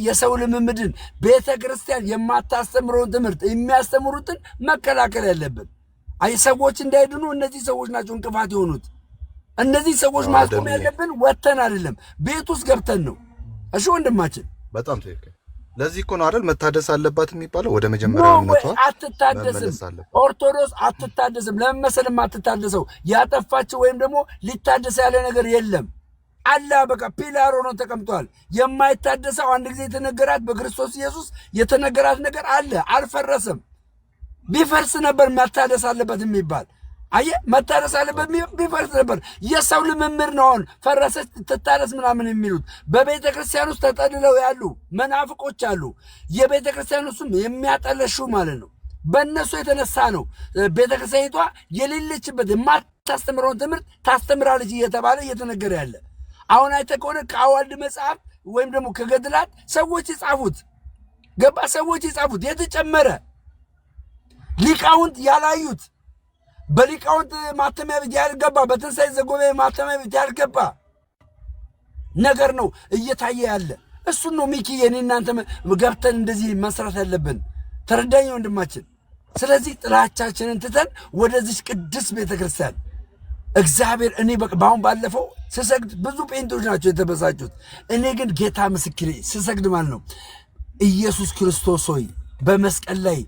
የሰው ልምምድን ቤተ ክርስቲያን የማታስተምረውን ትምህርት የሚያስተምሩትን መከላከል ያለብን። አየህ ሰዎች እንዳይድኑ እነዚህ ሰዎች ናቸው እንቅፋት የሆኑት። እነዚህ ሰዎች ማስቆም ያለብን ወጥተን አይደለም ቤት ውስጥ ገብተን ነው። እሺ ወንድማችን በጣም ትክክል። ለዚህ እኮ ነው አይደል መታደስ አለባት የሚባለው። ወደ መጀመሪያው እምነቷ አትታደስም። ኦርቶዶክስ አትታደስም። ለምን መሰለህ አትታደሰው? ያጠፋችው ወይም ደግሞ ሊታደስ ያለ ነገር የለም። አላህ በቃ ፒላር ሆኖ ተቀምጧል። የማይታደሰው አንድ ጊዜ የተነገራት በክርስቶስ ኢየሱስ የተነገራት ነገር አለ፣ አልፈረሰም። ቢፈርስ ነበር መታደስ አለበት የሚባል አየህ፣ መታደስ አለበት ቢፈርስ ነበር። የሰው ልምምድ ነው አሁን ፈረሰች ትታደስ ምናምን የሚሉት። በቤተ ክርስቲያን ውስጥ ተጠልለው ያሉ መናፍቆች አሉ፣ የቤተ ክርስቲያን ውስጥም የሚያጠለሹ ማለት ነው። በእነሱ የተነሳ ነው ቤተ ክርስቲያኒቷ የሌለችበት የማታስተምረውን ትምህርት ታስተምራለች እየተባለ እየተነገረ ያለ። አሁን አይተህ ከሆነ ከአዋልድ መጽሐፍ ወይም ደግሞ ከገድላት ሰዎች ይጻፉት ገባ፣ ሰዎች ይጻፉት የተጨመረ ሊቃውንት ያላዩት በሊቃውንት ማተሚያ ቤት ያልገባ በትንሣኤ ዘጉባኤ ማተሚያ ቤት ያልገባ ነገር ነው እየታየ ያለ። እሱን ነው ሚኪ የኔ እናንተ ገብተን እንደዚህ መስራት ያለብን። ተረዳኝ ወንድማችን። ስለዚህ ጥላቻችንን ትተን ወደዚህ ቅድስት ቤተክርስቲያን እግዚአብሔር እኔ በአሁን ባለፈው ስሰግድ ብዙ ጴንቶች ናቸው የተበሳጩት። እኔ ግን ጌታ ምስክሬ ስሰግድ ማለት ነው ኢየሱስ ክርስቶስ ሆይ በመስቀል ላይ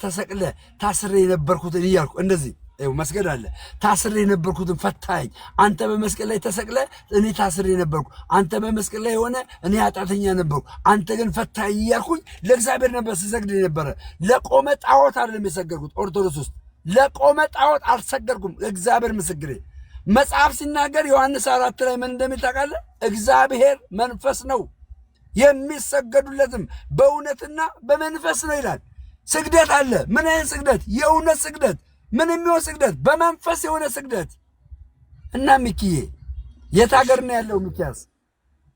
ተሰቅለ ታስሬ የነበርኩትን እያልኩ እንደዚህ መስገድ አለ። ታስሬ የነበርኩትን ፈታኝ። አንተ በመስቀል ላይ ተሰቅለ እኔ ታስሬ ነበርኩ። አንተ በመስቀል ላይ ሆነ እኔ ኃጢአተኛ ነበርኩ። አንተ ግን ፈታኝ እያልኩኝ ለእግዚአብሔር ነበር ስሰግድ የነበረ። ለቆመ ጣዖት አይደለም የሰገድኩት። ኦርቶዶክስ ውስጥ ለቆመ ጣዖት አልሰገድኩም። እግዚአብሔር ምስክሬ። መጽሐፍ ሲናገር ዮሐንስ 4 ላይ ምን እንደሚል ታውቃለህ? እግዚአብሔር መንፈስ ነው የሚሰገዱለትም በእውነትና በመንፈስ ነው ይላል። ስግደት አለ። ምን አይነት ስግደት? የእውነት ስግደት። ምን የሚሆን ስግደት? በመንፈስ የሆነ ስግደት። እና ሚኪዬ የት ሀገር ነው ያለው ሚኪያስ?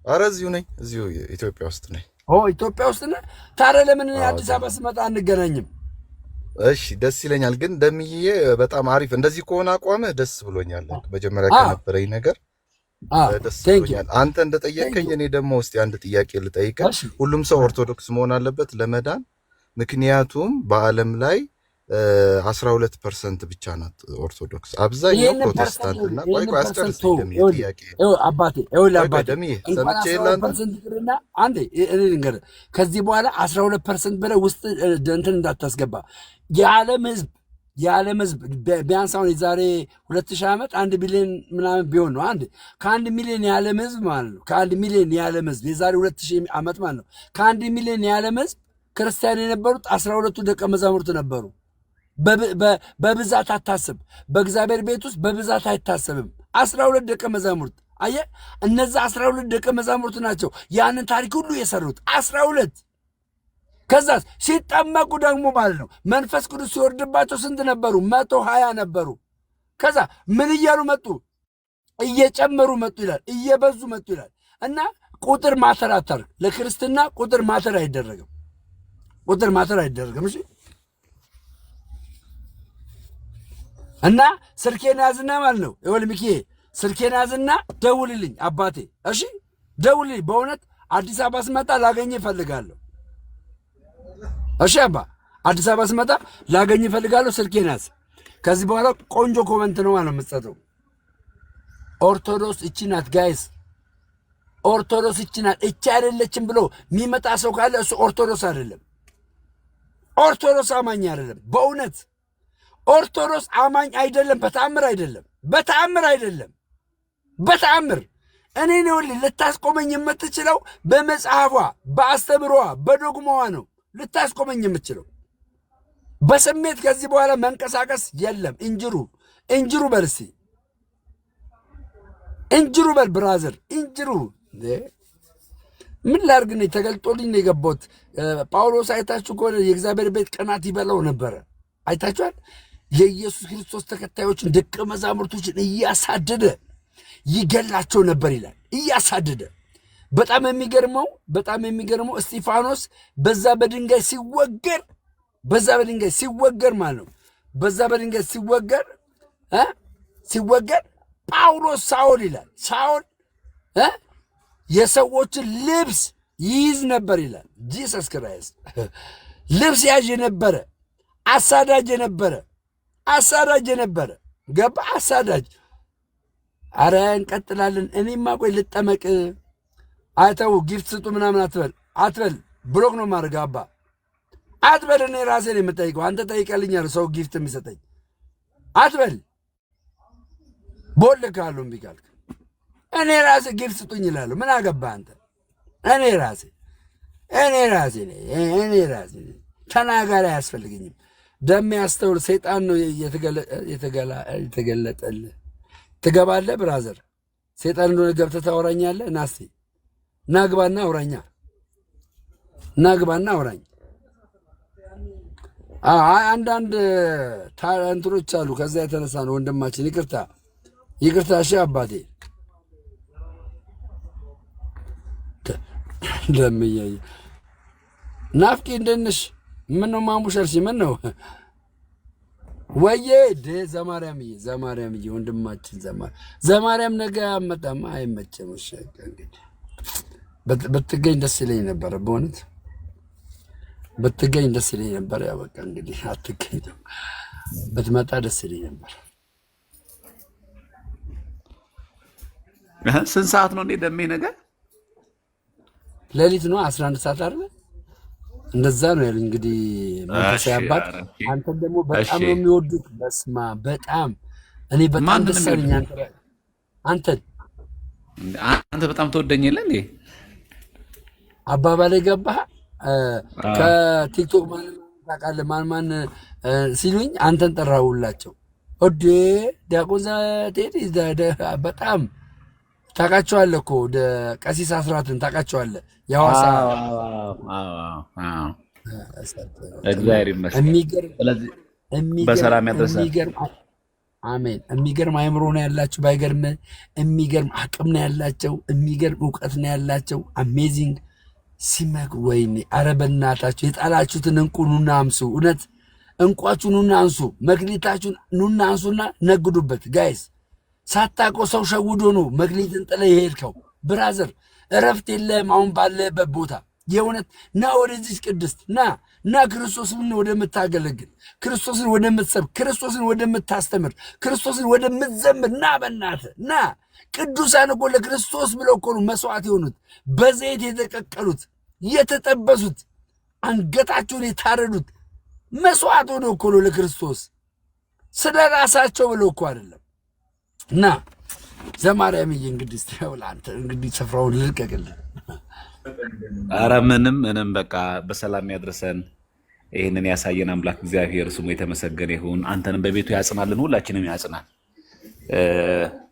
ኧረ እዚሁ ነኝ፣ እዚሁ ኢትዮጵያ ውስጥ ነኝ። ኢትዮጵያ ውስጥ ነህ? ታዲያ ለምን አዲስ አበባ ስመጣ አንገናኝም? እሺ ደስ ይለኛል። ግን ደምዬ በጣም አሪፍ እንደዚህ ከሆነ አቋምህ ደስ ብሎኛል። መጀመሪያ ከነበረኝ ነገር ደስ ብሎኛል። አንተ እንደጠየቀኝ እኔ ደግሞ እስቲ አንድ ጥያቄ ልጠይቅህ። ሁሉም ሰው ኦርቶዶክስ መሆን አለበት ለመዳን? ምክንያቱም በዓለም ላይ 12% ብቻ ናት ኦርቶዶክስ፣ አብዛኛው ፕሮቴስታንት እና ቆይ አስጨርስልኝ ጥያቄ አባቴ ሰምቼ ይላልና አንዴ እኔ ልንገርህ፣ ከዚህ በኋላ 12% በላይ ውስጥ እንትን እንዳታስገባ። የዓለም ህዝብ ቢያንስ አሁን የዛሬ 2000 ዓመት 1 ቢሊዮን ምናምን ቢሆን ነው። ከ1 ሚሊዮን የዓለም ህዝብ ማለት ነው። ከ1 ሚሊዮን የዓለም ህዝብ የዛሬ 2000 ዓመት ማለት ነው። ከ1 ሚሊዮን የዓለም ህዝብ ክርስቲያን የነበሩት 12ቱ ደቀ መዛሙርት ነበሩ። በብዛት አታስብ። በእግዚአብሔር ቤት ውስጥ በብዛት አይታሰብም። 12 ደቀ መዛሙርት አየህ፣ እነዛ 12 ደቀ መዛሙርት ናቸው ያንን ታሪክ ሁሉ የሰሩት 12። ከዛ ሲጠመቁ ደግሞ ማለት ነው መንፈስ ቅዱስ ሲወርድባቸው ስንት ነበሩ? 120 ነበሩ። ከዛ ምን እያሉ መጡ? እየጨመሩ መጡ ይላል፣ እየበዙ መጡ ይላል። እና ቁጥር ማተር አታርግ። ለክርስትና ቁጥር ማተር አይደረግም። ቁጥር ማተር አይደረግም። እሺ እና ስልኬን ያዝና ማለት ነው ይኸውልህ ሚኪዬ ስልኬን ያዝና ደውልልኝ አባቴ እሺ ደውልልኝ በእውነት አዲስ አበባ ስመጣ ላገኝ እፈልጋለሁ እሺ አባ አዲስ አበባ ስመጣ ላገኝ እፈልጋለሁ ስልኬን ያዝ ከዚህ በኋላ ቆንጆ ኮመንት ነው ማለት የምትሰጠው ኦርቶዶክስ እቺ ናት ጋይስ ኦርቶዶክስ እቺ ናት እቺ አይደለችም ብሎ የሚመጣ ሰው ካለ እሱ ኦርቶዶክስ አይደለም ኦርቶዶክስ አማኝ አይደለም በእውነት ኦርቶዶክስ አማኝ አይደለም በተአምር አይደለም በተአምር አይደለም በተአምር እኔ ነው ልታስቆመኝ የምትችለው በመጽሐፏ በአስተምሮዋ በዶግማዋ ነው ልታስቆመኝ የምትችለው በስሜት ከዚህ በኋላ መንቀሳቀስ የለም እንጅሩ በልሲ እንጅሩ በል ብራዘር እንጅሩ ምን ላርግ ነው ተገልጦልኝ ነው የገባሁት ጳውሎስ አይታችሁ ከሆነ የእግዚአብሔር ቤት ቀናት ይበላው ነበረ አይታችኋል የኢየሱስ ክርስቶስ ተከታዮችን ደቀ መዛሙርቶችን እያሳደደ ይገላቸው ነበር ይላል እያሳደደ በጣም የሚገርመው እስጢፋኖስ በዛ በድንጋይ ሲወገር ማለት ነው በዛ በድንጋይ ሲወገር ጳውሎስ ሳውል ይላል ሳውል የሰዎችን ልብስ ይይዝ ነበር ይላል ጂሰስ ክራይስት ልብስ ያዥ የነበረ አሳዳጅ የነበረ ገባ አሳዳጅ አረ እንቀጥላለን እኔማ ቆይ ልጠመቅ አይተው ጊፍት ስጡ ምናምን አትበል ብሎክ ነው ማድረግ አባ አትበል እኔ ራሴ ነው የምጠይቀው አንተ ጠይቀልኛል ሰው ጊፍት የሚሰጠኝ አትበል ቦልካለሁ እምቢ ካልክ እኔ ራሴ ጊፍት ስጡኝ ይላሉ ምን አገባ አንተ እኔ ራሴ ተናጋሪ አያስፈልገኝም ደም ያስተውል ሰይጣን ነው የተገለጠልህ ትገባለህ ብራዘር ሰይጣን እንደሆነ ገብተህ ታወራኛለህ ናስቲ ናግባና አውራኝ አንዳንድ ታንትሮች አሉ ከዛ የተነሳ ነው ወንድማችን ይቅርታ እሺ አባቴ ለምየይ ናፍቂ እንደነሽ ምን ነው ማሙሸርሽ ምን ነው ወዬ ዘማርያምዬ ወንድማችን ዘማርያም ነገ አመጣማ አይመቸም እሺ እንግዲህ ብትገኝ ደስ ይለኝ ነበር በእውነት ብትገኝ ደስ ይለኝ ነበር ያው በቃ እንግዲህ አትገኝ ብትመጣ ደስ ይለኝ ነበር ስንት ሰዓት ነው እንዴ ደሜ ነገር ሌሊት ነው 11 ሰዓት አይደል እንደዛ ነው ያለው እንግዲህ መንፈሳዊ አባት አንተ ደግሞ በጣም ነው የሚወዱት በስማ በጣም እኔ በጣም ደስ ይለኝ አንተ በጣም ተወደኝልህ እንዴ አባባሌ ገባህ ከቲክቶክ ታውቃለህ ማን ሲሉኝ አንተን ጠራሁላቸው ወዴ ዲያቆን ቴዲ በጣም ታውቃቸዋለህ እኮ ቀሲስ አስራትን ታውቃቸዋለህ የሐዋሳ እግዚአብሔር ይመስገን በሰላም ያደረሰን አሜን የሚገርም አእምሮ ነው ያላቸው ባይገርም የሚገርም አቅም ነው ያላቸው የሚገርም እውቀት ነው ያላቸው አሜዚንግ ሲመክ ወይኔ ኧረ በእናታችሁ የጣላችሁትን እንቁ ኑና አምሱ እውነት እንቋችሁ ኑና አንሱ መክሊታችሁን ኑና አንሱና ነግዱበት ጋይስ ሳታውቀው ሰው ሸውዶ ነው መክሊትን ጥለህ የሄድከው ብራዘር እረፍት የለህም አሁን ባለህበት ቦታ የእውነት ና ወደዚህ ቅድስት ና ክርስቶስን ወደምታገለግል ክርስቶስን ወደምትሰብክ ክርስቶስን ወደምታስተምር ክርስቶስን ወደምትዘምር ና በእናትህ ና ቅዱሳን እኮ ለክርስቶስ ብለው እኮ ነው መስዋዕት የሆኑት በዘይት የተቀቀሉት የተጠበሱት አንገታቸውን የታረዱት መስዋዕት ሆነው እኮ ነው ለክርስቶስ ስለ ራሳቸው ብለው እኮ አይደለም እና ዘማርያምዬ እንግዲህ አንተ እንግዲህ ስፍራውን ልልቀቅልህ ኧረ ምንም በቃ በሰላም ያድርሰን ይህንን ያሳየን አምላክ እግዚአብሔር ስሙ የተመሰገነ ይሁን አንተንም በቤቱ ያጽናልን ሁላችንም ያጽናል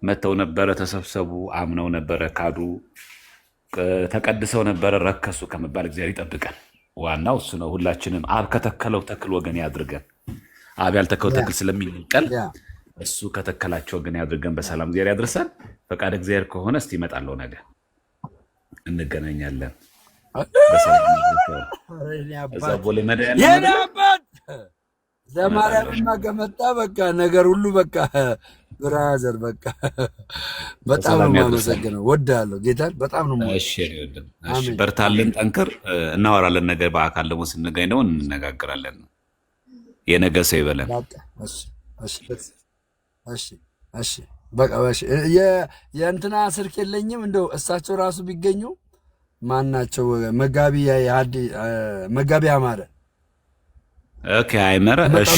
መተው ነበረ ተሰብሰቡ አምነው ነበረ ካዱ ተቀድሰው ነበረ ረከሱ ከመባል እግዚአብሔር ይጠብቀን ዋናው እሱ ነው ሁላችንም አብ ከተከለው ተክል ወገን ያድርገን አብ ያልተከለው ተክል ስለሚነቀል እሱ ከተከላቸው ግን ያድርገን በሰላም እግዚአብሔር ያድርሰን ፈቃድ እግዚአብሔር ከሆነ እስቲ ይመጣለው ነገር እንገናኛለን በሰላም እዛ ቦሌ መድኃኒዓለም ዘማሪያምማ ከመጣ በቃ ነገር ሁሉ በቃ ብራዘር በቃ በጣም ነው የማመሰግነው። ወዳለሁ ጌታን በጣም ነው። እሺ በርታልን፣ ጠንክር። እናወራለን። ነገር በአካል ደግሞ ስንገኝ ነው እንነጋገራለን። የነገ ሰው ይበለን። እሺ በቃ የእንትና ስልክ የለኝም። እንደው እሳቸው ራሱ ቢገኙ ማናቸው? መጋቢ አማረ ኦኬ፣ አይመረ እሺ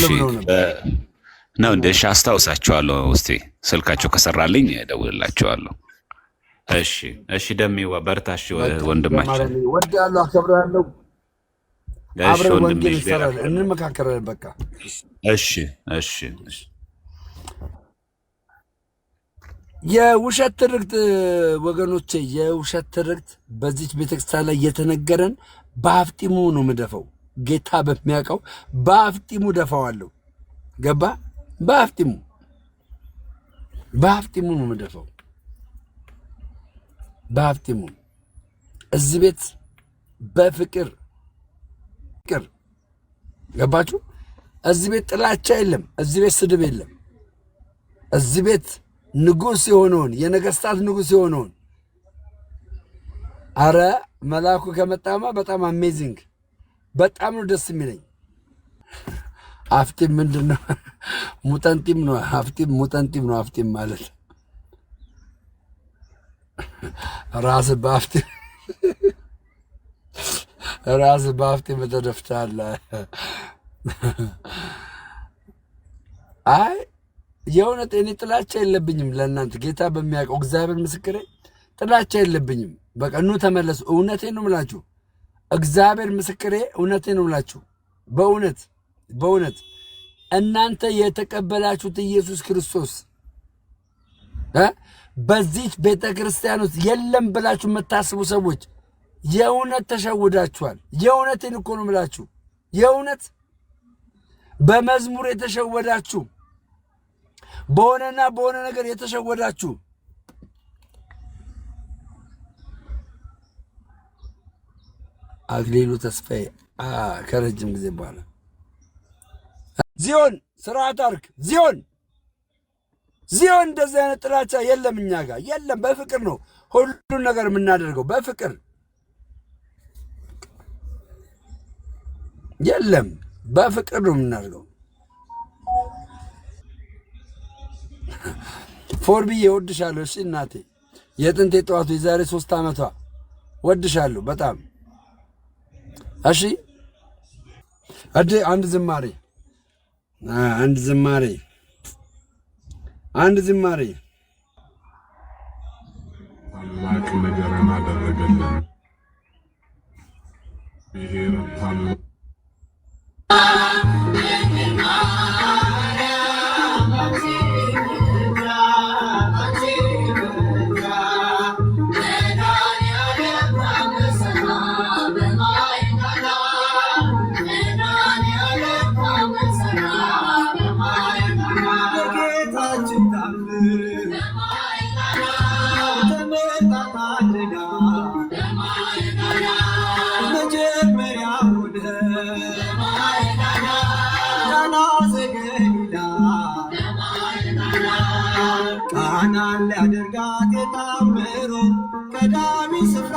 ነው እንደ እሺ፣ አስታውሳቸዋለሁ። እስቲ ስልካቸው ከሰራልኝ እደውልላቸዋለሁ። እሺ ደሜዋ በርታሽ ወንድማችን። ወዳለሁ፣ አከብራለሁ። አብረን ወንጌል እንሰራለን፣ እንመካከራለን። በቃ እሺ። የውሸት ትርክት ወገኖቼ፣ የውሸት ትርክት በዚች ቤተክርስቲያን ላይ የተነገረን በአፍጢሙ ነው የምደፋው። ጌታ በሚያውቀው በአፍጢሙ ደፋዋለሁ። ገባ? በአፍጢሙ ነው የምደፋው። በአፍጢሙ እዚህ ቤት በፍቅር ገባችሁ? እዚህ ቤት ጥላቻ የለም። እዚህ ቤት ስድብ የለም። እዚህ ቤት ንጉሥ የሆነውን የነገስታት ንጉሥ የሆነውን አረ መልአኩ ከመጣማ በጣም አሜዚንግ፣ በጣም ነው ደስ የሚለኝ። አፍጢም ምንድን ነው? ሙጠንጢም ነው። አፍጢም ሙጠንጢም ነው። አፍጢም ማለት ራስ በአፍጢም ተደፍታለህ። አይ የእውነት እኔ ጥላቻ የለብኝም ለእናንተ። ጌታ በሚያውቀው እግዚአብሔር ምስክሬ ጥላቻ የለብኝም። በቃ ኑ ተመለሱ። እውነቴን ነው የምላችሁ። እግዚአብሔር ምስክሬ እውነቴን ነው የምላችሁ። በእውነት እናንተ የተቀበላችሁት ኢየሱስ ክርስቶስ በዚህ ቤተ ክርስቲያን ውስጥ የለም ብላችሁ የምታስቡ ሰዎች የእውነት ተሸውዳችኋል። የእውነቴን እኮ ነው የምላችሁ። የእውነት በመዝሙር የተሸወዳችሁ፣ በሆነና በሆነ ነገር የተሸወዳችሁ አክሊሉ ተስፋዬ ከረጅም ጊዜ በኋላ ዚዮን ስርዓት አርክ ዚዮን እንደዚህ አይነት ጥላቻ የለም እኛ ጋር የለም። በፍቅር ነው ሁሉን ነገር የምናደርገው፣ በፍቅር የለም፣ በፍቅር ነው የምናደርገው። ፎርብዬ ወድሻለሁ። እሺ እናቴ፣ የጥንቴ ጠዋቱ የዛሬ 3 ዓመቷ ወድሻለሁ በጣም። እሺ አንድ ዝማሬ ታላቅ ነገርን አደረገልን። ብሔር ታላቅ ቃናን ሊያደርጋት የታምሮ ቀዳሚ ስፍራ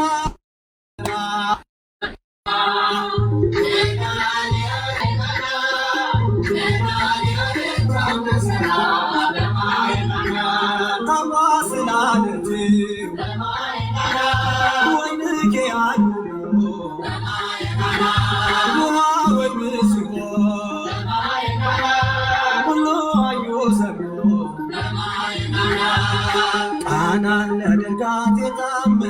ታማስላለች ወይንኬ አንዱ ውሃ ወይ ምስቆ ሁሉ አዩ ሰብሎ ቃናን ሊያደርጋት የታምሮ